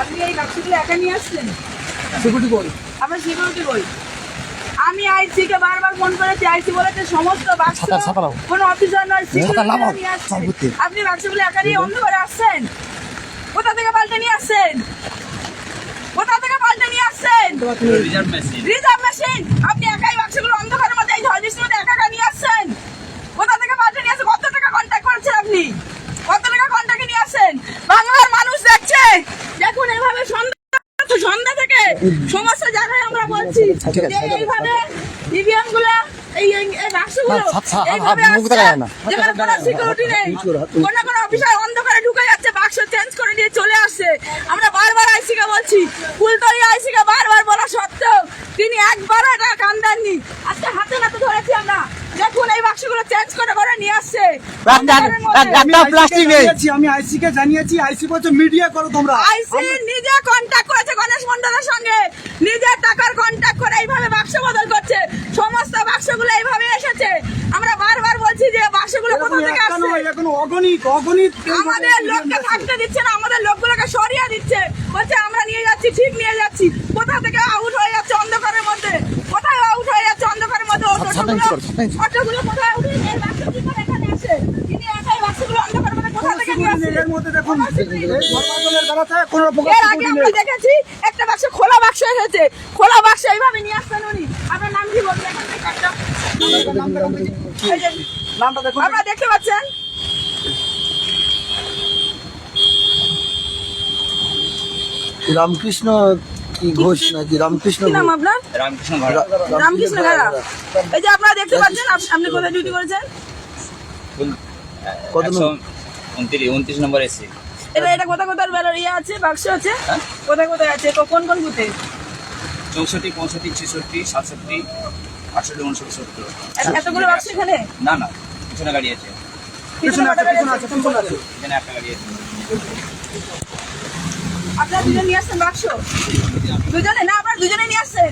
আপনি এই বাক্সগুলো একা নিয়ে আসছেন? সিকিউরিটি বল। আপনার সিকিউরিটি বই। আমি আইসি কে বারবার ফোন করেছি, আইসি বলেছে সমস্ত বাক্স কোনো অফিসার নয়, সিকিউরিটি নিয়ে আসছে। আপনি বাক্সগুলো একা নিয়ে অন্ধ করে আসছেন? কোথা থেকে পাল্টে নিয়ে আসছেন? কোথা থেকে পাল্টে নিয়ে আসছেন? Reserve machine. আপনি একাই বাক্সগুলো অন্ধকারের মধ্যে এই ঝড় বৃষ্টির মধ্যে একা একা নিয়ে আসছেন? কোথা থেকে পাল্টে নিয়ে আসছেন? কত টাকা কন্ট্যাক্ট করেছেন আপনি? কত টাকা কন্ট্যাক্টে নিয়ে আসছেন? বাংলার মানুষ দেখছে। দেখুন এইভাবে সন্ধ্যা থেকে সমস্ত জায়গায় আমরা বলছি যে এইভাবে ইভিএম গুলা এই বাক্সগুলো এইভাবে যেখানে কোনো সিকিউরিটি নেই, কোনো অফিসার অন্ধকারে ঢুকে যাচ্ছে, বাক্স চেঞ্জ করে দিয়ে চলে আসছে। আমরা বারবার আইসি কে বলছি, ফুলতলি আইসি কে বারবার বলা সত্ত্বেও তিনি একবারও এটা কান দেননি। আজকে হাতে নাতে ধরেছি আমরা। দেখুন এই বাক্সগুলো চেঞ্জ করে করে নিয়ে আসছে। আমি আইসি কে জানিয়েছি, আইসি বলছে মিডিয়া করো তোমরা। আইসি নিজে কন্ট্যাক্ট করেছে গণেশ মন্ডলের সঙ্গে, নিজের টাকার কন্ট্যাক্ট করে এইভাবে বাক্স বদল করছে। সমস্ত বাক্সগুলো এইভাবে এসেছে। আমরা বারবার বলছি যে বাক্সগুলো কোথা থেকে আসছে? এখন অগণিত আমাদের লোককে থাকতে দিচ্ছে না, আমাদের লোকগুলোকে সরিয়ে দিচ্ছে। বলছে আমরা নিয়ে যাচ্ছি, ঠিক নিয়ে যাচ্ছি। কোথা থেকে আউট হয়ে যাচ্ছে অন্ধকারের মধ্যে? কোথায় আউট হয়ে যাচ্ছে অন্ধকারের মধ্যে? অটোগুলো কোথায় উঠে এই বাক্স কি করে এখানে আসে? তিনি একাই বাক্সগুলো অন্ধকারের মধ্যে কোথা থেকে নিয়ে আসছে? এর মধ্যে দেখুন এর আগে আমরা দেখেছি একটা বাক্স খোলা বাক্স এসেছে, খোলা বাক্স এইভাবে নিয়ে আসছেন উনি। আপনার নাম কি বলবেন? এখান থেকে একটা নামটা দেখুন, আপনারা দেখতে পাচ্ছেন। রামকৃষ্ণ কি ঘোষ নাকি রামকৃষ্ণ? কি নাম আপনার? রামকৃষ্ণ ঘাড়া। রামকৃষ্ণ ঘাড়া। এই যে আপনারা দেখতে পাচ্ছেন, আপনি কোথায় ডিউটি করেছেন? কত নম্বর? 29 নম্বর এসি। এটা কোথায় কোথায় বেলার ইয়ে আছে, বাক্স আছে? কোথায় কোথায় আছে? কোন কোন বুথে? 64, 65, 66, 67, 68, 69, 70। এতগুলো বাক্স এখানে? না না, পিছনে গাড়ি আছে, পিছনে আছে। এখানে একটা গাড়ি আছে। আপনারা দুজন নিয়ে আসছেন বাক্স? দুজনে না, আপনারা দুজনে নিয়ে আসছেন?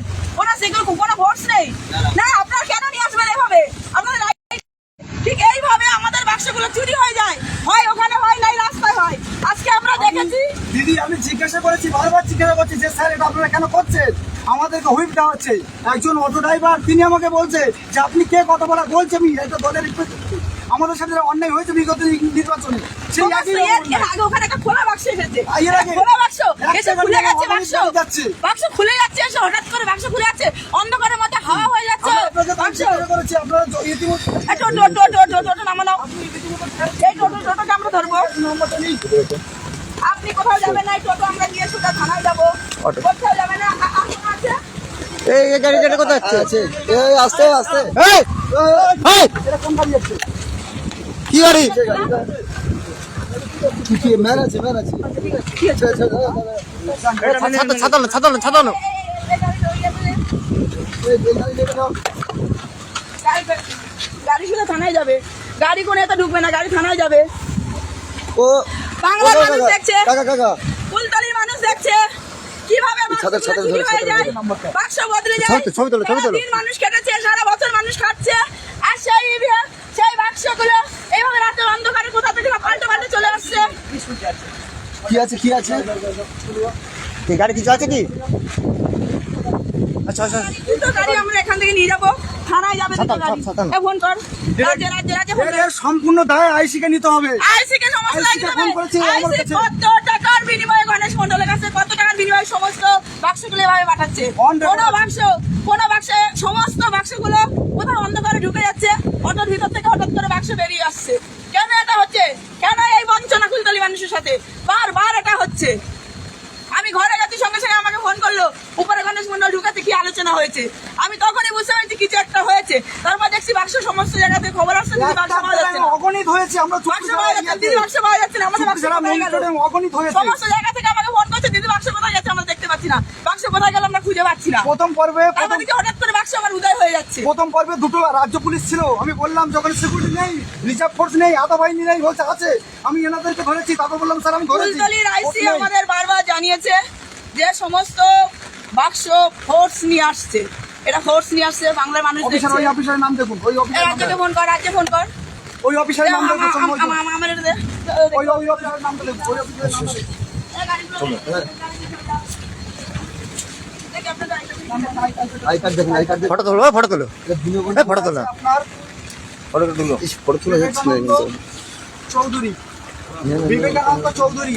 কোনো ভোটস নেই না? আপনারা কেন নিয়ে আসবেন এভাবে? আপনাদের ঠিক এইভাবে আমাদের বাক্সগুলো চুরি হয়ে যায়, হয় ওখানে হয় নাই রাস্তায় হয়। আজকে আমরা দেখেছি। দিদি আমি জিজ্ঞাসা করেছি, বারবার জিজ্ঞাসা করছি যে স্যার এটা আপনারা কেন করছেন? আমাদেরকে হুইপ দেওয়া হচ্ছে। একজন অটো ড্রাইভার তিনি আমাকে বলছে যে আপনি কে কথা বলা বলছে, আমি এটা দলের আমাদের সাথে অন্যায় হয়েছে বিগত নির্বাচনে। সেই আগে ওখানে একটা খোলা বাক্স এসেছে, খোলা বাক্স এসে খুলে গেছে, বাক্স খুলে যাচ্ছে, এসে হঠাৎ করে বাক্স খুলে যাচ্ছে, অন্ধকারের মধ্যে হাওয়া হয়ে যাচ্ছে। টোটো নামানো, এই টোটোকে আমরা ধরবো। আপনি কোথাও যাবেন না, টোটো আমরা নিয়ে সোজা থানায় যাবো। কোথাও যাবে না। আছে এই গাড়ি কোথায় আছে? এই আস্তে আস্তে। কি গাড়ি? কি ম্যান আছে? ছাতানো। গাড়ি শুধু থানায় যাবে, গাড়ি কোনো এত ঢুকবে না, গাড়ি থানায় যাবে। ও বাংলার মানুষ দেখছে, কাকা ফুলতলির মানুষ দেখছে কিভাবে চুরি হয়ে যায়, বাক্স বদলে যায়। দিন মানুষ কেটেছে, সারা বছর মানুষ খাচ্ছে, আর সেই বাক্সগুলো এইভাবে রাতের অন্ধকারে কোথা থেকে পাল্টে চলে আসছে। কি আছে? এই গাড়ি কিছু আছে কি? আচ্ছা দুটো গাড়ি আমরা এখান থেকে নিয়ে যাবো, থানায় যাবে দুটো গাড়ি। ফোন কর, রাজ্যে ফোন কর। সম্পূর্ণ দায় আইসি কে নিতে হবে। আইসি কে সমস্ত আইসি কত টাকার বিনিময়ে গণেশ মন্ডলের কাছে কত টাকার বিনিময়ে সমস্ত বাক্সগুলো এভাবে পাঠাচ্ছে। কোনো বাক্সে সমস্ত বাক্সগুলো কোথাও অন্ধকারে ঢুকে যাচ্ছে, অটোর ভিতর থেকে হঠাৎ করে বাক্স বেরিয়ে আসছে। কেন এটা হচ্ছে? কেন এই বঞ্চনা ফুলতলি মানুষের সাথে বারবার এটা হচ্ছে? আমি ঘরে গেছি, সঙ্গে সঙ্গে আমাকে ফোন করলো উপরে গণেশ মন্ডল ঢুকাতে কি আলোচনা হয়েছে। আমি তখনই বুঝতে পারছি কিছু একটা হয়েছে। তারপর দেখছি বাক্স সমস্ত জায়গাতে খবর আসছে, বাক্স পাওয়া যাচ্ছে না। অগণিত হয়েছে, আমরা বাক্স পাওয়া যাচ্ছে, দিদি বাক্স পাওয়া যাচ্ছে না। আমাদের বাক্স কোথায় গেল? অগণিত হয়েছে। সমস্ত জায়গা থেকে আমাকে ফোন করছে, দিদি বাক্স কোথায় যাচ্ছে আমরা দেখতে পাচ্ছি না, বাক্স কোথায় গেল আমরা খুঁজে পাচ্ছি না। প্রথম পর্বে হঠাৎ করে বাক্স আমার উদয় হয়ে যাচ্ছে। প্রথম পর্বে দুটো রাজ্য পুলিশ ছিল, আমি বললাম যখন সিকিউরিটি নেই, রিজার্ভ ফোর্স নেই, আধা বাহিনী নেই, বলছে আছে। আমি এনাদেরকে ধরেছি, তারপর বললাম স্যার আমি ধরেছি। ফুলতলির আইসি আমাদের বারবার জানিয়েছে যে সমস্ত বাক্স ফোর্স নিয়ে আসছে, এটা ফোর্স নিয়ে আসছে, বাংলার মানুষ দেখছে। ওই অফিসারের নাম দেখুন, ওই অফিসার রাজ্যকে ফোন কর, রাজ্যে ফোন কর। ওই অফিসারের নাম বলতে আমার এটা দে। ওই অফিসারের নাম বলে ওই অফিসারের নাম বলে। আই কার্ড দেখুন, আই কার্ড ফটো তোলো, ফটো তোলো, ফটো তোলো, আপনার ফটো তুলো, ফটো তুলে যাচ্ছে না কিন্তু। চৌধুরী বিবেকানন্দ চৌধুরী।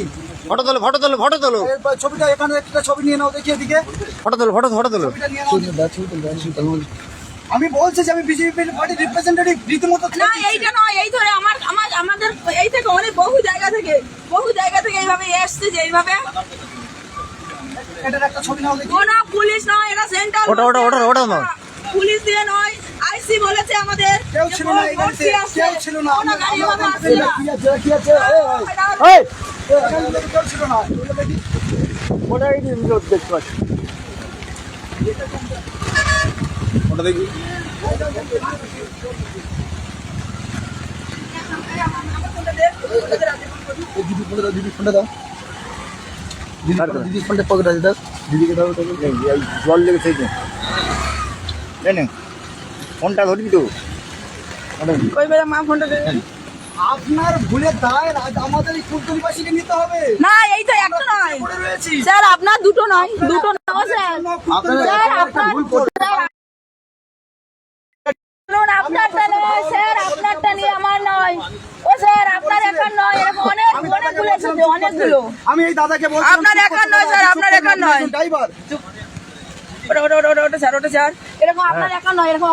ফটো তোলো, ফটো তোলো, ফটো তোলো, এরপর ছবিটা এখানে একটা ছবি নিয়ে নাও দেখি এদিকে। ফটো তোলো, ফটো তোলো। ছবিটা নিয়ে নাও। আমি বলছি যে আমি বিজেপি পার্টি রিপ্রেজেন্টেটিভ রীতিমতো না এইটা নয়, এই ধরে আমাদের এই থেকে অনেক বহু জায়গা থেকে এইভাবে এসছে যে এইভাবে এটার একটা ছবি নাও দেখি। কোনো পুলিশ নয়, এটা সেন্ট্রাল ওটা নাও। পুলিশ দিয়ে নয়, আইসি বলেছে আমাদের কেউ ছিল না এই গাড়িতে, কেউ ছিল না। কোনো গাড়ি ওভাবে আসছে না। কি আছে কি আছে এই এখানে কেউ ছিল না। ওটা দেখি। ওটা এই দেখতে পাচ্ছি, ওটা দেখি। দিদি ফোনটা দাও, দিদি ফোনটা দাও, দিদি ফোনটা পকেটে আছে দাও, দিদিকে দাও। জল লেগেছে এই যে, ফোনটা ধরবি তো। ওই বেলা মা ফোনটা দে। আপনার ভুলের দায় আমাদের এই কুলতলিবাসীকে নিতে হবে। না এই তো একটা নয় পড়ে রয়েছি। স্যার, আপনার দুটো নয় স্যার। স্যার আপনার শুনুন, আপনারটা নয় স্যার, আপনারটা নিয়ে আমার নয়। ও স্যার, আপনার একার নয়, এরকম অনেকগুলো এসেছে, অনেকগুলো। আমি এই দাদাকে বলছি আপনার একার নয় স্যার, আপনার একার নয়। ড্রাইভার ওটা স্যার এরকম আপনার একা নয়, এরকম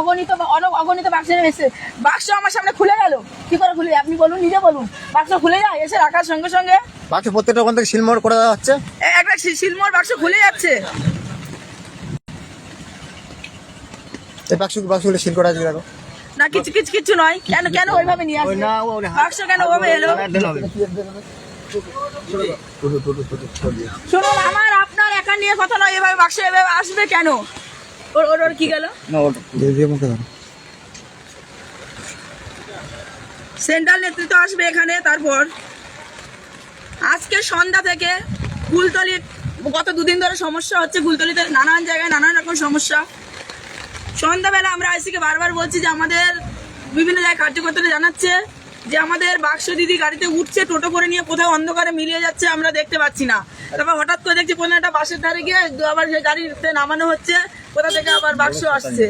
অগণিত বাক্স এসে বাক্স আমার সামনে খুলে গেল। কি করে খুলে যায় আপনি বলুন, নিজে বলুন। বাক্স খুলে যায় এসে রাখার সঙ্গে সঙ্গে বাক্স প্রত্যেকটা ওখান থেকে সিলমোড় করে দেওয়া হচ্ছে। একটা শিলমোড় বাক্স খুলে যাচ্ছে। এই বাক্সগুলো সিল করা আছে দেখো। না কিছু নয়। কেন ওইভাবে নিয়ে আসবে বাক্স? কেন ওভাবে এলো? শুনুন, আপনার একা নিয়ে কথা নয়, এভাবে বাক্স এভাবে আসবে কেন? ওর কি গেল? সেন্ট্রাল নেতৃত্ব আসবে এখানে। তারপর আজকে সন্ধ্যা থেকে কুলতলি, গত দুদিন ধরে সমস্যা হচ্ছে কুলতলিতে, নানান জায়গায় নানান রকম সমস্যা। সন্ধ্যাবেলা আমরা আইসিকে বারবার বলছি যে আমাদের বিভিন্ন জায়গায় কার্যকর্তারা জানাচ্ছে যে আমাদের বাক্স দিদি গাড়িতে উঠছে, টোটো করে নিয়ে কোথাও অন্ধকারে মিলিয়ে যাচ্ছে, আমরা দেখতে পাচ্ছি না। তারপর হঠাৎ করে দেখছি কোনো একটা বাসের ধারে গিয়ে আবার সেই গাড়িতে নামানো হচ্ছে, কোথা থেকে আবার বাক্স আসছে।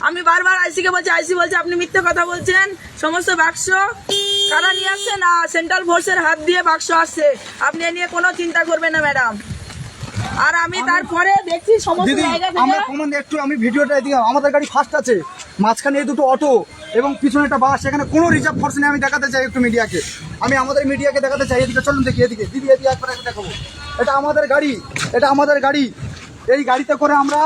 আমি বারবার আইসিকে বলছি, আইসি বলছে আপনি মিথ্যে কথা বলছেন, সমস্ত বাক্স কারা নিয়ে আসছে না সেন্ট্রাল ফোর্সের হাত দিয়ে বাক্স আসছে, আপনি এ নিয়ে কোনো চিন্তা করবেন না ম্যাডাম। আর আমি তারপরে দেখছি সমস্ত দিদি জায়গা আমরা থেকে কমান একটু আমি ভিডিওটা এদিকে, আমাদের গাড়ি ফার্স্ট আছে, মাঝখানে এই দুটো অটো এবং পিছনে একটা বাস, সেখানে কোনো রিজার্ভ ফোর্স নেই। আমি দেখাতে চাই একটু মিডিয়াকে, আমি আমাদের মিডিয়াকে দেখাতে চাই। এদিকে চলুন দেখি, এদিকে দিদি এদিকে একবার দেখাবো। এটা আমাদের গাড়ি, এটা আমাদের গাড়ি। এই গাড়িতে করে আমরা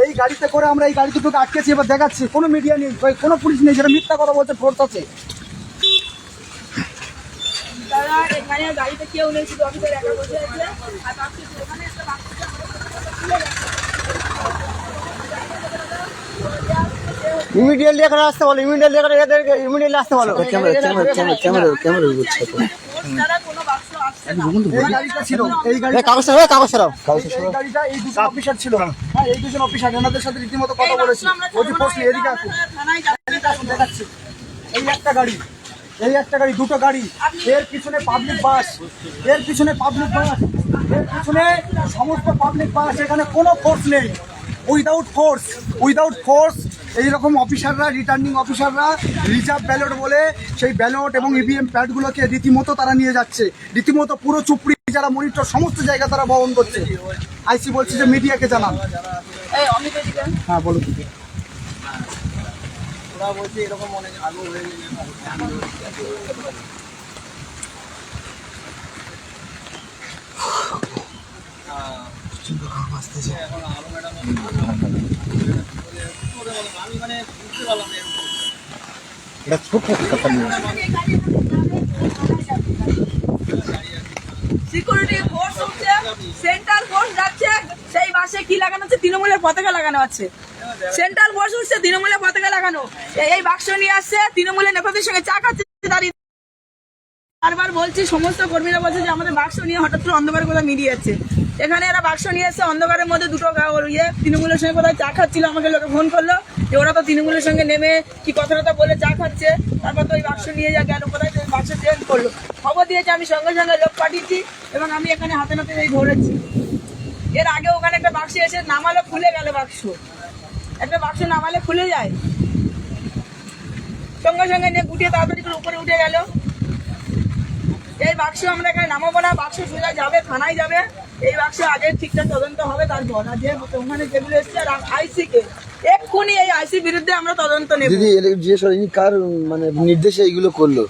এই গাড়ি দুটোকে আটকেছি। এবার দেখাচ্ছি, কোনো মিডিয়া নেই, কোনো পুলিশ নেই, যেটা মিথ্যা কথা বলছে। ফোর্স আছে। দাদা এখানে গাড়িতে কেউ নেই, শুধু অফিসার একা বসে আছে। আর বাক্স ওখানে একটা বাক্স ইমিডিয়েটলি এখানে আসতে বলো, ইমিডিয়েটলি আসতে বলো। তারা কোনো বাক্স আসছে না। এই গাড়িটা ছিল, এই গাড়ি কাগজ সরাও। এই গাড়িটা এই দুজন অফিসার ছিল। হ্যাঁ, এই দুজন অফিসার এনাদের সাথে রীতিমতো কথা বলেছি। বলছি ফোর্স নেই, এদিকে আসুন, থানায় যাবে। এদিকে আসুন, দেখাচ্ছি। এই একটা গাড়ি, দুটো গাড়ি, এর পিছনে পাবলিক বাস, এর পিছনে সমস্ত পাবলিক বাস। এখানে কোনো ফোর্স নেই, উইদাউট ফোর্স এইরকম অফিসাররা, রিটার্নিং অফিসাররা রিজার্ভ ব্যালট বলে সেই ব্যালট এবং ইভিএম প্যাডগুলোকে রীতিমতো তারা নিয়ে যাচ্ছে। রীতিমতো পুরো চুপড়ি যারা মনিটর সমস্ত জায়গা তারা বহন করছে। আইসি বলছে যে মিডিয়াকে জানান। এই অমিত এদিকে। হ্যাঁ বলুন। ওরা বলছে এরকম অনেক আলু হয়ে গেছে। এখন আলু ম্যাডাম আমি মানে বুঝতে পারলাম না এটা ছোট কথা নিয়ে সিকিউরিটি ফোর্স হচ্ছে, সেন্ট্রাল ফোর্স যাচ্ছে, সেই বাসে কি লাগানো আছে? তৃণমূলের পতাকা লাগানো আছে। সেন্ট্রাল ফোর্স উঠছে, তৃণমূলের পতাকা লাগানো। এই বাক্স নিয়ে আসছে, তৃণমূলের নেতাদের সঙ্গে চা খাচ্ছে দাঁড়িয়ে। বারবার বলছি, সমস্ত কর্মীরা বলছে যে আমাদের বাক্স নিয়ে হঠাৎ করে অন্ধকারে কোথাও মিলিয়ে যাচ্ছে। এখানে এরা বাক্স নিয়ে এসে অন্ধকারের মধ্যে দুটো তৃণমূলের সঙ্গে কোথাও চা খাচ্ছিল, আমাকে লোকে ফোন করলো যে ওরা তো তৃণমূলের সঙ্গে নেমে কি কথাটা বলে চা খাচ্ছে, তারপর তো ওই বাক্স নিয়ে যা গেল কোথায়, তো ওই বাক্স চেঞ্জ করলো। খবর দিয়েছে, আমি সঙ্গে সঙ্গে লোক পাঠিয়েছি এবং আমি এখানে হাতে নাতে এই ধরেছি। এর আগে ওখানে একটা বাক্স এসে নামালো, খুলে গেল বাক্স। একটা বাক্স নামালে খুলে যায়, সঙ্গে সঙ্গে নিয়ে গুটিয়ে তাড়াতাড়ি করে উপরে উঠে গেল। এই বাক্স আমরা এখানে নামাবো না, বাক্স সোজা যাবে থানায় যাবে। এই বাক্স আগে ঠিকঠাক তদন্ত হবে, তারপর আর যে ওখানে যেগুলো এসছে আর আইসি কে এক্ষুনি এই আইসি বিরুদ্ধে আমরা তদন্ত নেব। দিদি জিজ্ঞেস করি কার মানে নির্দেশে এইগুলো করলো?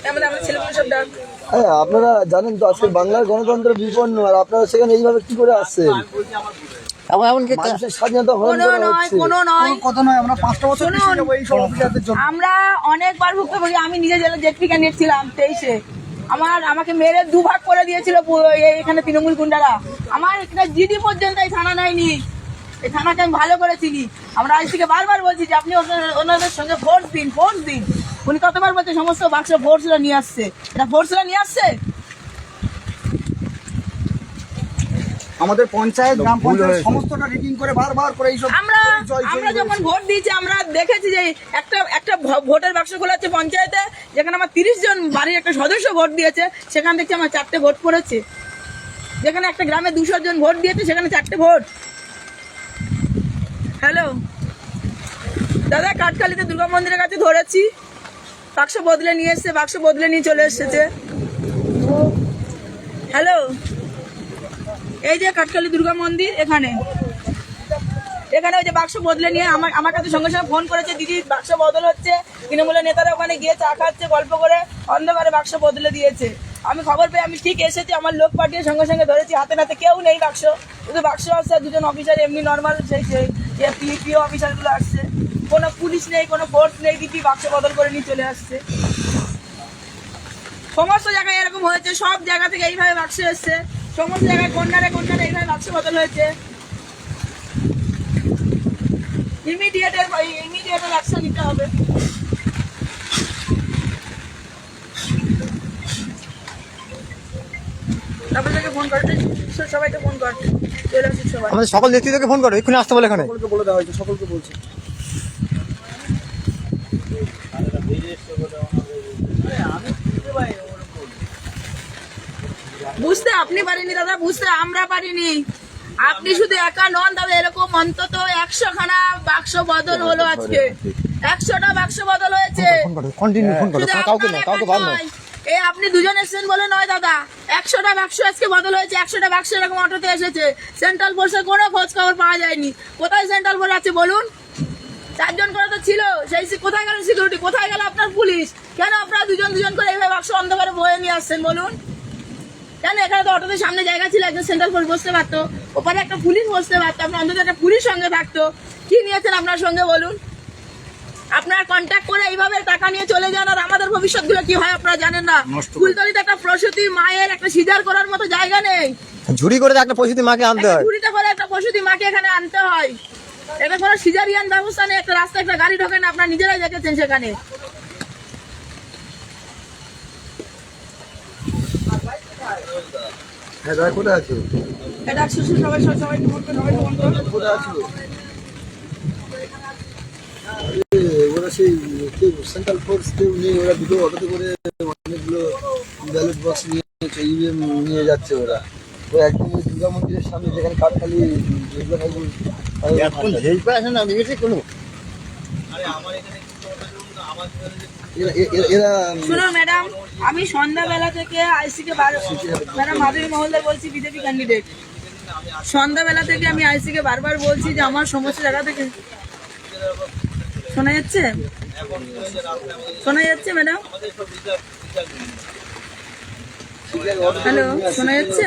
আমাদের ছেলেগুলো সব ডাক। হ্যাঁ, আপনারা জানেন তো আজকে বাংলার গণতন্ত্র বিপন্ন, আর আপনারা সেখানে এইভাবে কি করে আসছেন? এমনকি মানুষের স্বাধীনতা হরণ করা হচ্ছে। কোনো নয়, কথা নয়, আমরা 5টা বছর পিছিয়ে যাবো এই সব অফিসারদের জন্য। আমরা অনেকবার ভুক্তভোগী। আমি নিজে জেলে জেটপি ক্যান্ডিডেট ছিলাম 23-এ। আমাকে মেরে দুভাগ করে দিয়েছিল এখানে তৃণমূল গুন্ডারা। আমার এখানে জিডি পর্যন্ত এই থানা নেয়নি। এই থানাকে আমি ভালো করে চিনি। আমরা আইসিকে বারবার বলছি যে আপনি ওনাদের সঙ্গে ফোর্স দিন। উনি কতবার বলছে সমস্ত বাক্স ফোর্সরা নিয়ে আসছে। এটা ফোর্সরা নিয়ে আসছে। আমাদের পঞ্চায়েত, গ্রাম পঞ্চায়েত সমস্তটা রিডিং করে বারবার করে এইসব আমরা যখন ভোট দিয়েছি আমরা দেখেছি যে একটা ভোটের বাক্স খোলা আছে পঞ্চায়েতে, যেখানে আমার 30 জন বাড়ির একটা সদস্য ভোট দিয়েছে, সেখানে দেখছি আমার 4টে ভোট পড়েছে। যেখানে একটা গ্রামে 200 জন ভোট দিয়েছে, সেখানে 4টে ভোট। হ্যালো দাদা, কাঠখালিতে দুর্গা মন্দিরের কাছে ধরেছি, বাক্স বদলে নিয়ে এসছে, বাক্স বদলে নিয়ে চলে এসেছে। হ্যালো, এই যে কাঠখালি দুর্গা মন্দির, এখানে ওই যে বাক্স বদলে নিয়ে আমার কাছে সঙ্গে সঙ্গে ফোন করেছে, দিদি বাক্স বদল হচ্ছে। তৃণমূলের নেতারা ওখানে গিয়ে চা খাচ্ছে, গল্প করে অন্ধকারে বাক্স বদলে দিয়েছে। আমি খবর পেয়ে আমি ঠিক এসেছি, আমার লোক পাঠিয়ে সঙ্গে সঙ্গে ধরেছি। হাতে নাতে কেউ নেই বাক্স, শুধু বাক্স আসছে, 2জন অফিসার এমনি নর্মাল সেই পিও অফিসারগুলো আসছে। কোনো পুলিশ নেই, কোনো ফোর্স নেই, দিদি বাক্স বদল করে নিয়ে চলে আসছে। সমস্ত জায়গায় এরকম হয়েছে, সব জায়গা থেকে এইভাবে বাক্স এসছে, সমস্ত জায়গায় কন্যারে এইভাবে বাক্স বদল হয়েছে। ইমিডিয়েট অ্যাকশন নিতে হবে। আপনাদেরকে ফোন করতে, সবাইকে ফোন করতে চলে আসুন সবাই। আমাদের সকল নেতৃত্বকে ফোন করো, এক্ষুনি আসতে বলে এখানে। সকলকে বলে দেওয়া হয়েছে, সকলকে বলছে। বুঝতে আপনি পারেননি দাদা, বুঝতে আমরা পারিনি। আপনি শুধু একা নন দাদা, এরকম অন্তত 100 খানা বাক্স বদল হলো আজকে। 100টা বাক্স বদল হয়েছে। কন্টিনিউ ফোন করো, কাউকে না, কাউকে বাদ নয়। এই আপনি 2জন এসেছেন বলে নয় দাদা, 100টা বাক্স আজকে বদল হয়েছে। 100টা বাক্স এরকম অটোতে এসেছে। সেন্ট্রাল ফোর্সের কোনো খোঁজ খবর পাওয়া যায়নি। কোথায় সেন্ট্রাল ফোর্স আছে বলুন? 4 জন করে তো ছিল, সেই কোথায় গেল সিকিউরিটি? কোথায় গেল আপনার পুলিশ? কেন আপনারা 2জন করে এইভাবে বাক্স অন্ধকারে বয়ে নিয়ে আসছেন বলুন? কেন? এখানে তো অটোতে সামনে জায়গা ছিল, একজন সেন্ট্রাল ফোর্স বসতে পারতো, ওপারে একটা পুলিশ বসতে পারতো, আপনার অন্তত একটা পুলিশ সঙ্গে থাকতো। কি নিয়েছেন আপনার সঙ্গে বলুন? আপনারা কন্ট্যাক্ট করে এইভাবে টাকা নিয়ে চলে যান, আর আমাদের ভবিষ্যৎগুলো কি হয় আপনারা জানেন না। ফুলতলিতে একটা প্রসূতি মায়ের একটা সিজার করার মতো জায়গা নেই। ঝুড়ি করে একটা প্রসূতি মাকে আনতে হয়, ঝুড়িতে করে একটা প্রসূতি মাকে এখানে আনতে হয়। এটা কোনো সিজারিয়ান ব্যবস্থা নেই। একটা রাস্তায় একটা গাড়ি ঢোকে না, আপনারা নিজেরাই দেখেছেন সেখানে। হ্যাঁ দাদা, কোথায় আছে? এটা সবাইকে ফোন করো। কোথায় আছে? ওরা সেই সেন্ট্রাল ফোর্স কেউ নেই, ওরা দুটো অটোতে করে অনেকগুলো ব্যালট বক্স নিয়ে যাচ্ছে। ওরা ওই একদম ওই দুর্গা মন্দিরের সামনে, যেখানে কাঠখালি এরা। শুনুন ম্যাডাম, আমি সন্ধ্যাবেলা থেকে আইসিকে ম্যাডাম মাধবী মহলদার বলছি, বিজেপি ক্যান্ডিডেট। সন্ধ্যাবেলা থেকে আমি আইসিকে বারবার বলছি যে আমার সমস্ত জায়গা থেকে শোনা যাচ্ছে ম্যাডাম? হ্যালো, শোনা যাচ্ছে?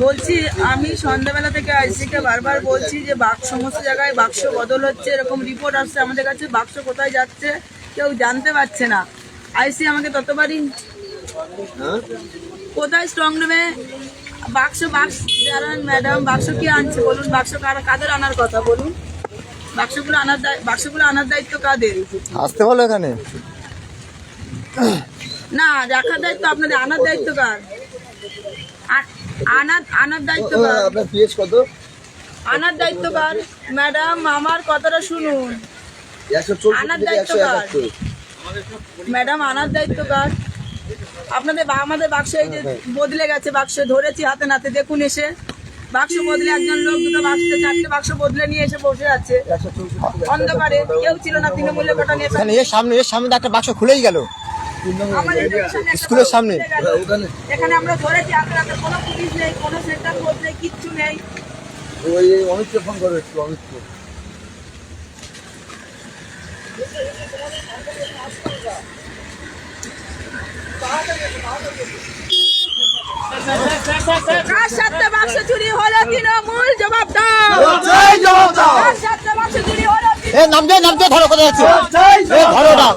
বলছি আমি সন্ধ্যাবেলা থেকে আইসিকে বারবার বলছি যে সমস্ত জায়গায় বাক্স বদল হচ্ছে, এরকম রিপোর্ট আসছে আমাদের কাছে। বাক্স কোথায় যাচ্ছে কেউ জানতে পারছে না। আইসি আমাকে ততবারই, কোথায় স্ট্রং রুমে বাক্স দাঁড়ান ম্যাডাম, বাক্স কি আনছে বলুন? বাক্স কাদের আনার কথা বলুন? বাক্সগুলো আনার দায়িত্ব কাদের? আসতে বলো এখানে। না, রাখার দায়িত্ব আপনাদের, আনার দায়িত্ব কার? আনার দায়িত্ব কার? আপনার পিএইচ কত? আনার দায়িত্ব কার? ম্যাডাম আমার কথাটা শুনুন। 164 আনার থেকে দায়িত্ব কার? 171। ম্যাডাম আনার দায়িত্ব কার? আপনাদের আমাদের বাক্স এই যে বদলে গেছে, বাক্স ধরেছি হাতে নাতে, দেখুন এসে বাক্স বদলে একজন লোক দুটো বাক্স 4টে বাক্স বদলে নিয়ে এসে বসে আছে অন্ধকারে, কেউ ছিল না তৃণমূলের কটা নেতা। এখানে এর সামনে তো একটা বাক্স খুলেই গেল আমাদের এখানে একটা স্কুলের সামনে। বাক্স খুলে গেল। এখানে আমরা ধরেছি হাতে নাতে, কোনো পুলিশ নেই, কোনো সেন্টার ফোর্স নেই, কিচ্ছু নেই। ওই অমিতকে ফোন করো একটু, অমিতকে। কার সাথে বাক্স চুরি হলো তৃণমূল, জবাব দাও। কার সাথে বাক্স চুরি হলো এ নামতে ধরো কোথায় যাচ্ছে, এ ধরো না।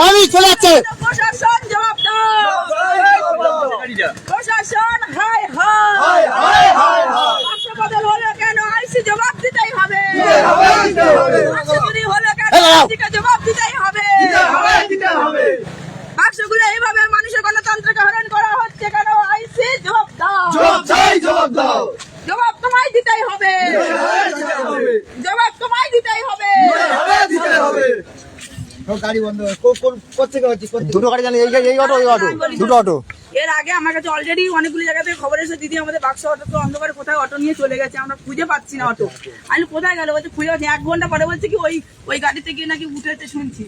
অমিত চলে যাচ্ছে। প্রশাসন জবাব দাও। প্রশাসন হাই হাই বাক্স বদল হলো কেন? আইসি জবাব দিতেই হবে। বাক্স চুরি হলো কেন? আইসিকে জবাব দিতেই হবে। বাক্সগুলো এইভাবে মানুষের গণতন্ত্রকে হরণ করা হচ্ছে কেন? আইসি জবাব দাও। জবাব তোমায় দিতেই হবে। জবাব তোমায় দিতেই হবে। গাড়ি বন্ধ করছে দুটো গাড়ি জানি, এই অটো দুটো অটো। এর আগে আমার কাছে অলরেডি অনেকগুলো জায়গা থেকে খবর এসে দিদি আমাদের বাক্স অটো তো অন্ধকারে কোথায় অটো নিয়ে চলে গেছে, আমরা খুঁজে পাচ্ছি না অটো। আমি কোথায় গেল বলছে খুঁজে পাচ্ছি, 1 ঘন্টা পরে বলছে কি ওই গাড়িতে গিয়ে নাকি উঠেছে শুনছি।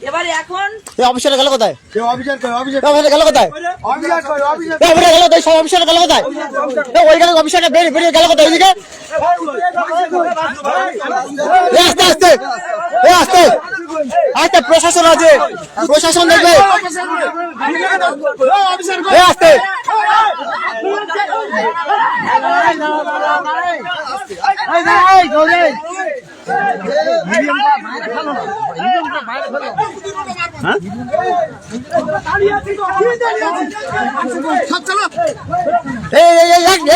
এবারে এখন অফিসারে গেল কোথায়? অভিযান করে গেল কোথায়? সব অফিসারে গেল কোথায়? ওই গাড়ি অফিসারটা বেরিয়ে গেল কোথায়? ওইদিকে আস্তে আস্তে প্রশাসন আছে, প্রশাসন দেখবে। আস্তে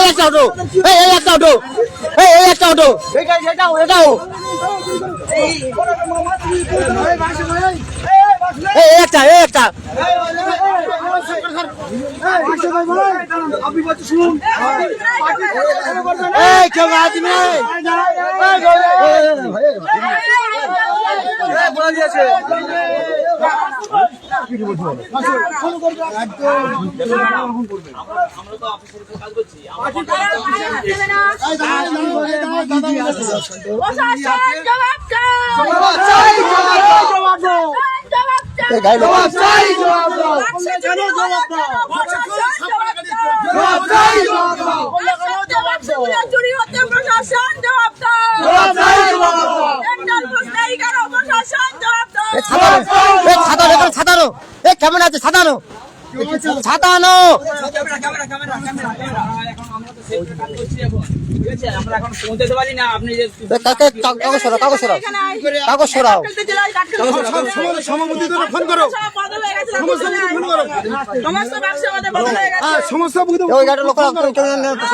একটা অটো, একটা অটো, এটাও একটা কেউ আজ নেই। গাড়ি লোক চুরি হচ্ছে, প্রশাসন জবাব দাও। ছাতানো কেমন আছে? ছাতানো আমরা এখন পৌঁছাতে পারি না, আপনি যে কাগজ সরাও। সভাপতি ফোন করো, সমস্ত ওই গাড়িটা লক্ষ্য রাখো,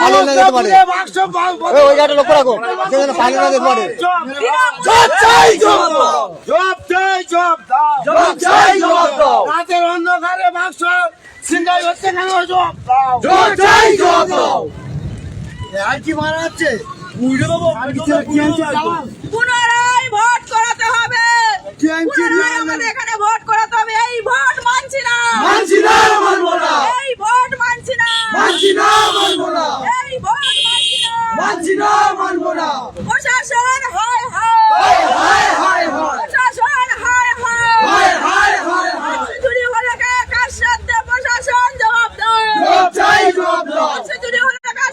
পালিয়ে না যেতে পারে। ওই গাড়িটা লক্ষ্য রাখো, পালিয়ে না যেতে পারে। রাতের অন্ধকারে বাক্স ছিনতাই হচ্ছে কেন? আর কি মারা যাচ্ছে? পুনরায় ভোট করাতে হবে। পুনরায় আমাদের এখানে ভোট করাতে হবে। এই ভোট মানছি না, এই ভোট মানছি না, এই ভোট মানছি না। প্রশাসন হায় হায়, প্রশাসন হায় হায়। চুরি হলে কার সাথে? প্রশাসন জবাব দাও। চুরি হলে কার?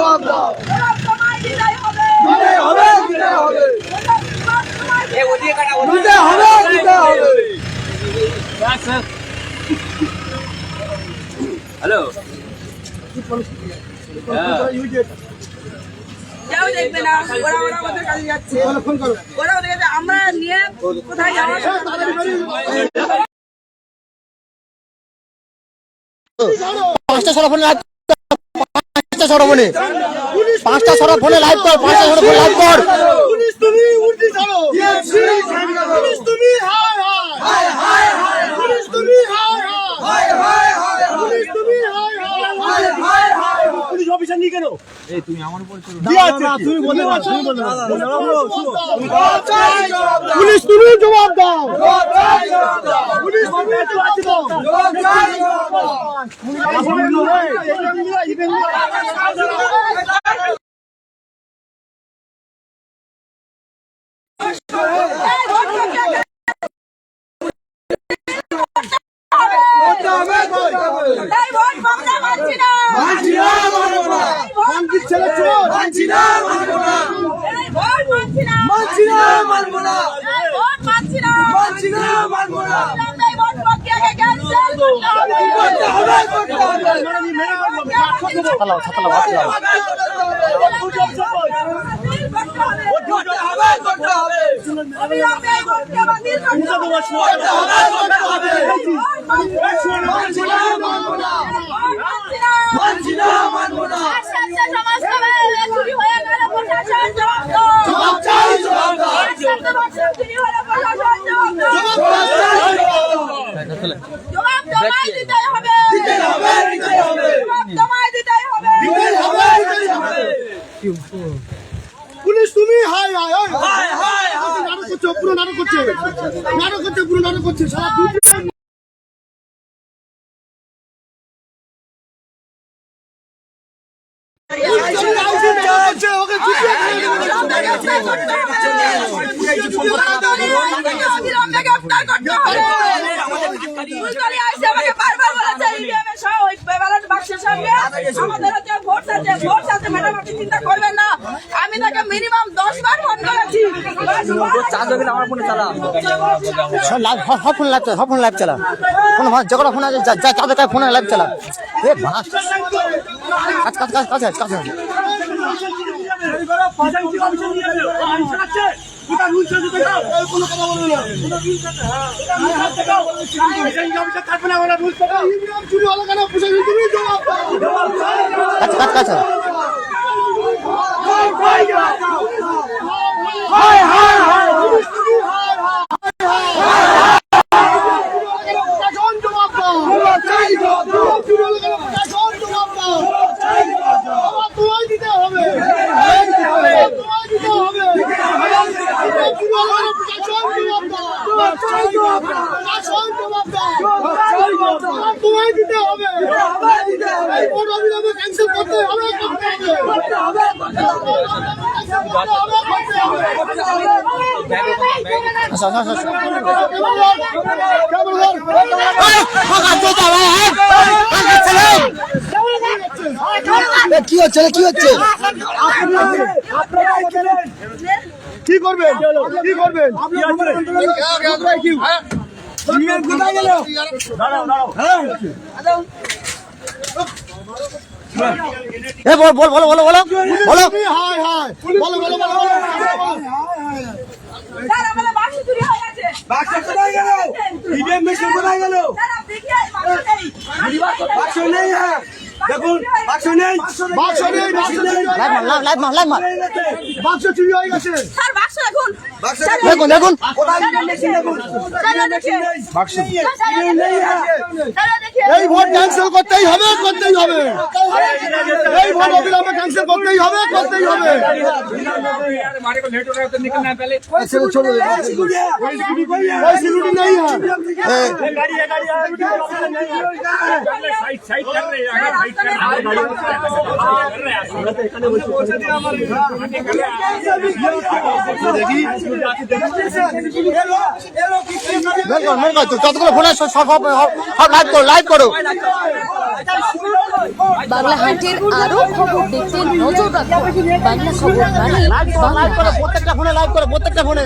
জবাব দাও। জবাব তোমায় দিতেই হবে। দিতে হবে, দিতে হবে। জবাব তোমায় দিতেই হবে। দিতে হবে, দিতে হবে। হ্যালো কেউ দেখবে না, ওরা ওদের কাছে যাচ্ছে। ওরা ওদের কাছে, আমরা নিয়ে কোথায় যাবো? পাঁচটা সরা ফোনে লাইভ, পাঁচটা সরা ফোনে, পাঁচটা সরা ফোনে লাইভ কর, পাঁচটা সরা ফোনে লাইভ কর। পুলিশ তুমি উর্দি ছাড়ো। পুলিশ তুমি হায় হায় হায় হায়। পুলিশ তুমি হায় হায় হায় হায়। পুলিশ তুমি হায় হায় হায় হায়। পুলিশ অফিসার নি কেন? এই তুমি আমার উপর চলো। তুমি বলতে পারছো, তুমি বলতে পারছো। পুলিশ তুমি জবাব দাও। পুলিশ তুমি জবাব দাও। এই ভোট আমরা মানছি না। ছেলে চোর। মানছি না, মানবো না। এই ভোট মানছি না। মানছি না, মানবো না। এই ভোট মানছি না। মানছি না, মানবো না। এই ভোট প্রক্রিয়াকে ক্যান্সেল করতে হবে। করতে হবে, করতে হবে। ছাতালাও, ছাতালাও, হাত লাও। করতে হবে, করতে হবে। অবিলম্বে এই ভোটকে বাতিল করতে হবে। করতে হবে, করতে হবে। মানছি না, মানবো না। মানছি না, মানবো না। আশ্বাসে সমাজ কবে চুরি হয়ে গেল, প্রশাসন জবাব দাও। জবাব চাই, জবাব দাও। আশ্বাসে বছর চুরি হলো, প্রশাসন জবাব দাও। জবাব চাই, জবাব দাও। জবাব তোমায় দিতেই হবে। দিতে হবে, দিতে হবে। জবাব তোমায় দিতেই হবে। দিতে হবে, দিতে হবে। পুলিশ তুমি হায় হায় হায় হায় হায়। নাটক করছে, পুরো নাটক করছে, নাটক করছে, পুরো নাটক করছে। সারা দুনিয়া অবিলম্বে গ্রেফতার করতে হবে। ফুলতলি আইসে আমাকে বারবার বলেছে ইভিএম এর সহ ওই ব্যালট বাক্সের সঙ্গে আমাদের হচ্ছে ভোট আছে ম্যাডাম, আপনি চিন্তা করবেন না। আমি তাকে মিনিমাম 10 বার ফোন করেছি। সব লাইভ, সব ফোন লাইভ চালা, সব ফোন লাইভ চালা। ফোন যেকটা ফোন আছে, যা তাদের কাছে ফোনে লাইভ চালা। এ বাস, কাজ কাজ কাজ কাজ কাজ। চুরি হলো কেন? প্রশাসন তুমি জবাব দাও। কাজ কাজ কাজ। হায় হায় হায়। পুলিশ তুমি হায় হায়। প্রশাসন জবাব দাও। চাই জবাব দাও। চুরি হলো কেন? প্রশাসন জবাব দাও। জবাব তোমায় দিতে হবে। তোমায় দিতে হবে। চুরি হলো কেন? প্রশাসন জবাব দাও। প্রশাসন জবাব দাও। জবাব তোমায় দিতে হবে। এই ভোট অবিলম্বে ক্যান্সেল করতে হবে, করতে হবে। আচ্ছা আচ্ছা আচ্ছা। কি হচ্ছে, কি হচ্ছে? কি করবেন, কি করবেন? কোথায় গেল? এ বল বল বলো বলো বলো বলো। হায় হায়। বলো বলো বলো। স্যার আমাদের বাক্স চুরি হয়ে গেছে। বাক্স কোথায় গেল? ইভিএম মেশিন কোথায় গেল? স্যার আপনি কি এই বাক্স নেই? বাক্স নেই। হ্যাঁ দেখুন, বাক্স নেই, বাক্স নেই, বাক্স নেই। লাইভ মার, লাইভ মার, লাইভ মার। বাক্স চুরি হয়ে গেছে। স্যার বাক্স দেখুন। দেখুন দেখুন। কোথায় মেশিন দেখুন। বাক্স এই ভোট ক্যান্সেল করতেই হবে, করতেই হবে। এই ভোট অবিলম্বে ক্যান্সেল করতেই হবে, করতেই হবে। ছেলে ছোট कोई सिक्योरिटी नहीं है। देखिए মেল কর যতগুলো ফোন আছে সব লাইভ করো বাংলাহাটের আরো খবর দেখতে নজর রাখুন বাংলা খবর মানে লাইভ করো বাংলা। প্রত্যেকটা ফোনে লাইভ করো প্রত্যেকটা ফোনে